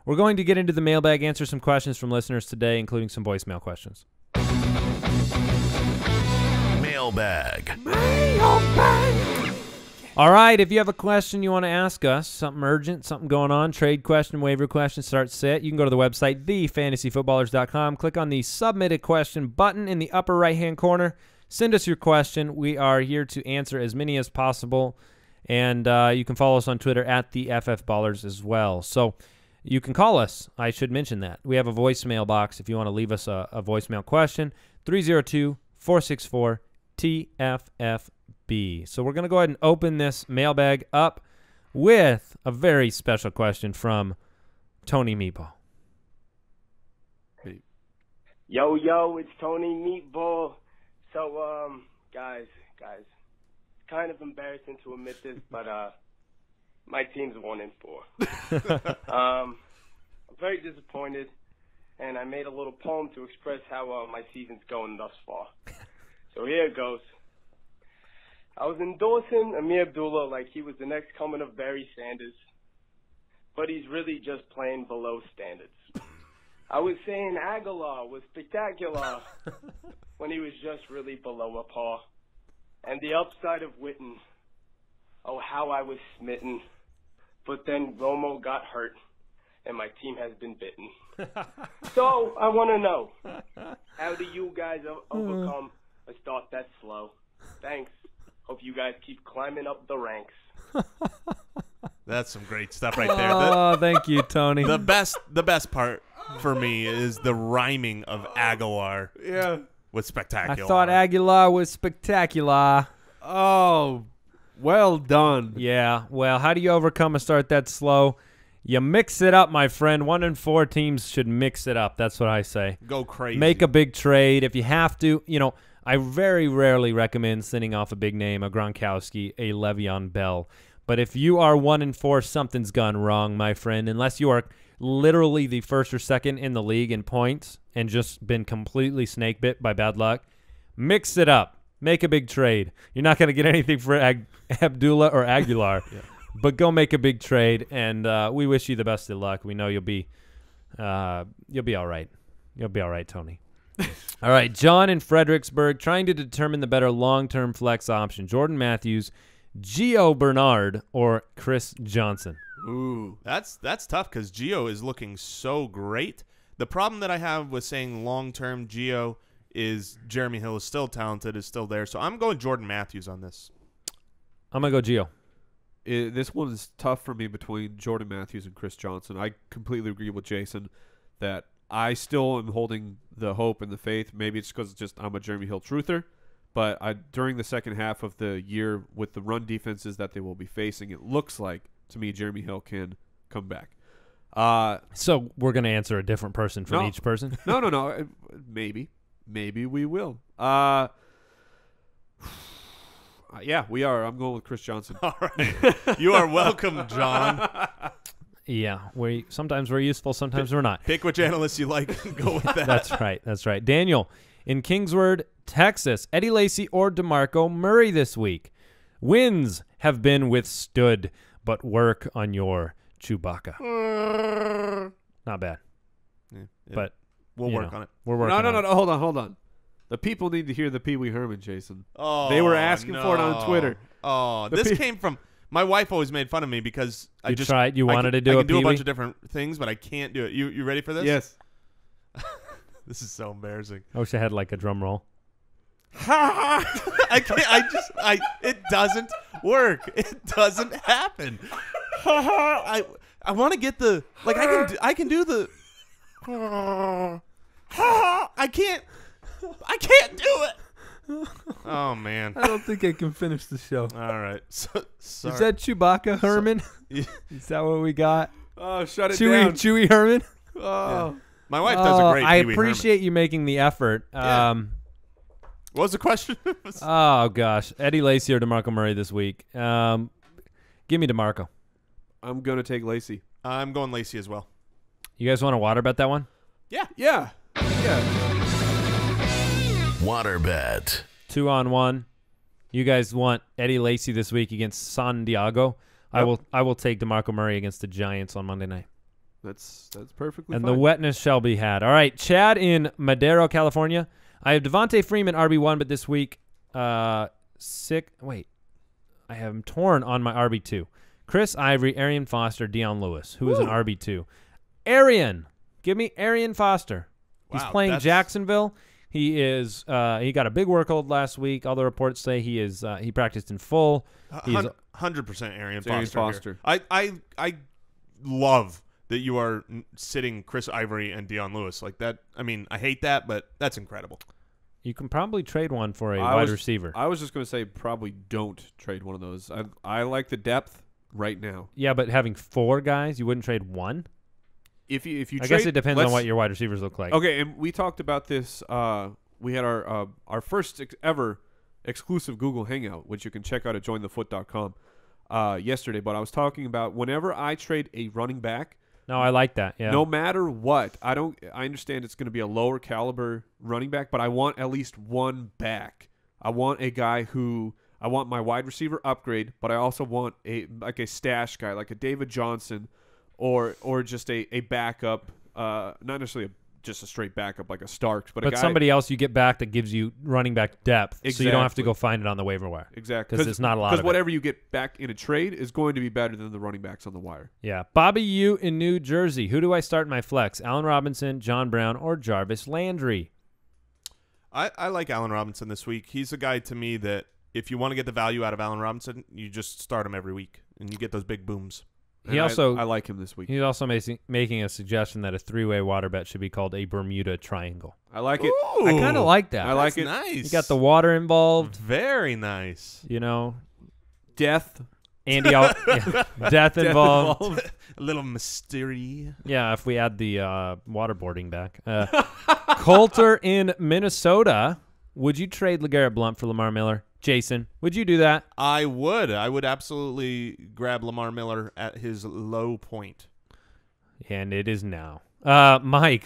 We're going to get into the mailbag, answer some questions from listeners today, including some voicemail questions. Mailbag. All right, if you have a question you want to ask us, something urgent, something going on, trade question, waiver question, start sit, you can go to the website, thefantasyfootballers.com, click on the Submit a Question button in the upper right-hand corner. Send us your question. We are here to answer as many as possible, and you can follow us on Twitter at the FFBallers as well. So you can call us. I should mention that. We have a voicemail box if you want to leave us a voicemail question, 302-464-TFFB. So we're going to go ahead and open this mailbag up with a very special question from Tony Meatball. Yo, it's Tony Meatball. So, guys, kind of embarrassing to admit this, but my team's 1-4. I'm very disappointed, and I made a little poem to express how my season's going thus far. So here it goes. I was endorsing Amir Abdullah like he was the next coming of Barry Sanders, but he's really just playing below standards. I was saying Aguilar was spectacular when he was just really below a par. And the upside of Witten, oh, how I was smitten. But then Romo got hurt, and my team has been bitten. So I want to know, how do you guys overcome a start that slow? Thanks. Hope you guys keep climbing up the ranks. That's some great stuff right there. Oh, thank you, Tony. The best part for me is the rhyming of Aguilar. Yeah. With spectacular. I thought Aguilar was spectacular. Oh, well done. Yeah, well, how do you overcome a start that slow? You mix it up, my friend. 1-4 teams should mix it up. That's what I say. Go crazy. Make a big trade. If you have to, I very rarely recommend sending off a big name, a Gronkowski, a Le'Veon Bell. But if you are 1-4, something's gone wrong, my friend. Unless you are literally the first or second in the league in points and just been completely snake bit by bad luck, mix it up. Make a big trade. You're not going to get anything for Abdullah or Aguilar, but go make a big trade, and we wish you the best of luck. We know you'll be all right. You'll be all right, Tony. All right, John in Fredericksburg trying to determine the better long-term flex option. Jordan Matthews, Gio Bernard, or Chris Johnson. Ooh, that's tough because Gio is looking so great. The problem that I have with saying long-term Gio is Jeremy Hill is still talented, is still there. So I'm going Jordan Matthews on this. I'm going to go Gio. This one is tough for me between Jordan Matthews and Chris Johnson. I completely agree with Jason that I still am holding the hope and the faith. Maybe it's because I'm a Jeremy Hill truther. But during the second half of the year with the run defenses that they will be facing, it looks like, to me, Jeremy Hill can come back. So we're going to answer a different person from each person? No. Maybe we will. Yeah, we are. I'm going with Chris Johnson. All right. You are welcome, John. Yeah, sometimes we're useful, sometimes we're not. Pick which analyst you like and go with that. That's right. Daniel, in Kingsword, Texas, Eddie Lacy or DeMarco Murray this week. Wins have been withstood, but work on your Chewbacca. Not bad. Yeah. But we'll work on it. We're working on it. No, hold on. The people need to hear the Pee Wee Herman, Jason. Oh, they were asking for it on Twitter. Oh, this came from my wife. Always made fun of me because You wanted to do I a can do a Pee-wee? bunch of different things, but I can't do it. You ready for this? Yes. This is so embarrassing. I wish I had like a drum roll. I can't. It doesn't work. It doesn't happen. I want to get the I can do the. I can't do it. Oh man! I don't think I can finish the show. All right. Sorry. Is that Chewbacca Herman? Is that what we got? Oh, shut it down. Chewy Herman? Oh. Yeah. My wife does a great I Pee Wee appreciate you making the effort. Yeah. What was the question? Oh, gosh. Eddie Lacy or DeMarco Murray this week? Give me DeMarco. I'm going to take Lacy. I'm going Lacy as well. You guys want to water bet that one? Yeah. Water bet. 2-on-1. You guys want Eddie Lacy this week against San Diego? Yep. I will take DeMarco Murray against the Giants on Monday night. That's perfectly And fine. the wetness shall be had. All right, Chad in Madero, California. I have Devontae Freeman RB1, but this week, Wait, I have him torn on my RB2. Chris Ivory, Arian Foster, Deion Lewis, who is an RB2. Arian, give me Arian Foster. He's Wow, playing that's- Jacksonville. He is. He got a big workload last week. All the reports say he is. He practiced in full. He's 100% Arian It's Arian Foster. Foster. I love that you are sitting Chris Ivory and Deion Lewis like that. I mean, I hate that, but that's incredible. You can probably trade one for a wide receiver. I was just going to say probably don't trade one of those. I like the depth right now. Yeah, but having 4 guys, you wouldn't trade one? If you I trade, guess it depends on what your wide receivers look like. Okay, and we talked about this. We had our first ever exclusive Google Hangout, which you can check out at jointhefoot.com yesterday. But I was talking about whenever I trade a running back, No, I like that. Yeah. no matter what, I understand it's going to be a lower caliber running back, but I want at least one back. I want a guy who I want my wide receiver upgrade, but I also want a stash guy, like a David Johnson, or just a backup, not necessarily just a straight backup like a Starks, but a guy, somebody else you get back that gives you running back depth, so you don't have to Exactly. go find it on the waiver wire. exactly because it's not a lot of Because it. whatever you get back in a trade is going to be better than the running backs on the wire. Yeah. Bobby U in New Jersey. Who do I start in my flex? Allen Robinson, John Brown, or Jarvis Landry? I like Allen Robinson this week. He's a guy to me that if you want to get the value out of Allen Robinson, you just start him every week, and you get those big booms. And I like him this week. He's also making a suggestion that a 3-way water bet should be called a Bermuda Triangle. I like it. I kind of like that. I like That's it. nice. You got the water involved, Very nice. you know. Death. Andy, death involved. A little mystery. Yeah, if we add the waterboarding back. Coulter in Minnesota. Would you trade Legarrette Blount for Lamar Miller? Jason, would you do that? I would absolutely grab Lamar Miller at his low point. And it is now. Mike,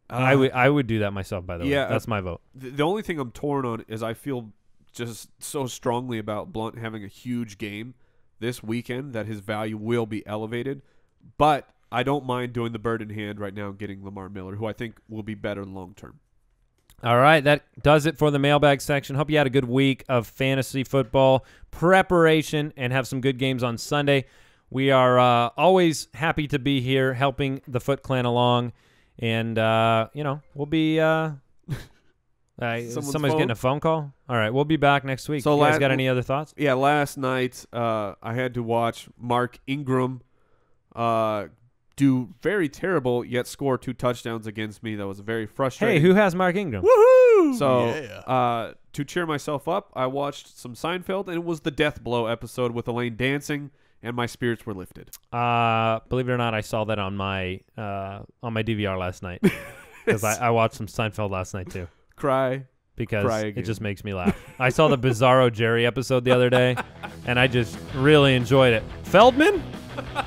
I would do that myself, by the way. yeah, That's my vote. The only thing I'm torn on is I feel just so strongly about Blount having a huge game this weekend that his value will be elevated. But I don't mind doing the bird in hand right now and getting Lamar Miller, who I think will be better long term. All right, that does it for the mailbag section. Hope you had a good week of fantasy football preparation and have some good games on Sunday. We are always happy to be here helping the Foot Clan along. And, we'll be somebody's getting a phone call. All right, we'll be back next week. So you guys got any other thoughts? Yeah, last night I had to watch Mark Ingram do very terrible, yet score 2 touchdowns against me. That was very frustrating. Hey, who has Mark Ingram? Woohoo! So, Yeah. to cheer myself up, I watched some Seinfeld, and it was the Death Blow episode with Elaine dancing, and my spirits were lifted. Believe it or not, I saw that on my DVR last night because I watched some Seinfeld last night too. Cry Because it again. just makes me laugh. I saw the Bizarro Jerry episode the other day, and I just really enjoyed it. Feldman,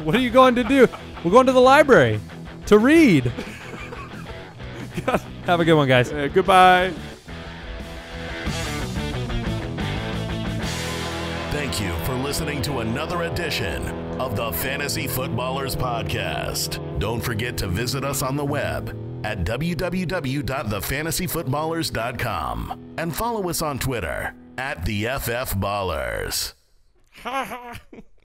what are you going to do? We're going to the library to read. Have a good one, guys. Goodbye. Thank you for listening to another edition of the Fantasy Footballers Podcast. Don't forget to visit us on the web at www.thefantasyfootballers.com and follow us on Twitter at the FF Ballers.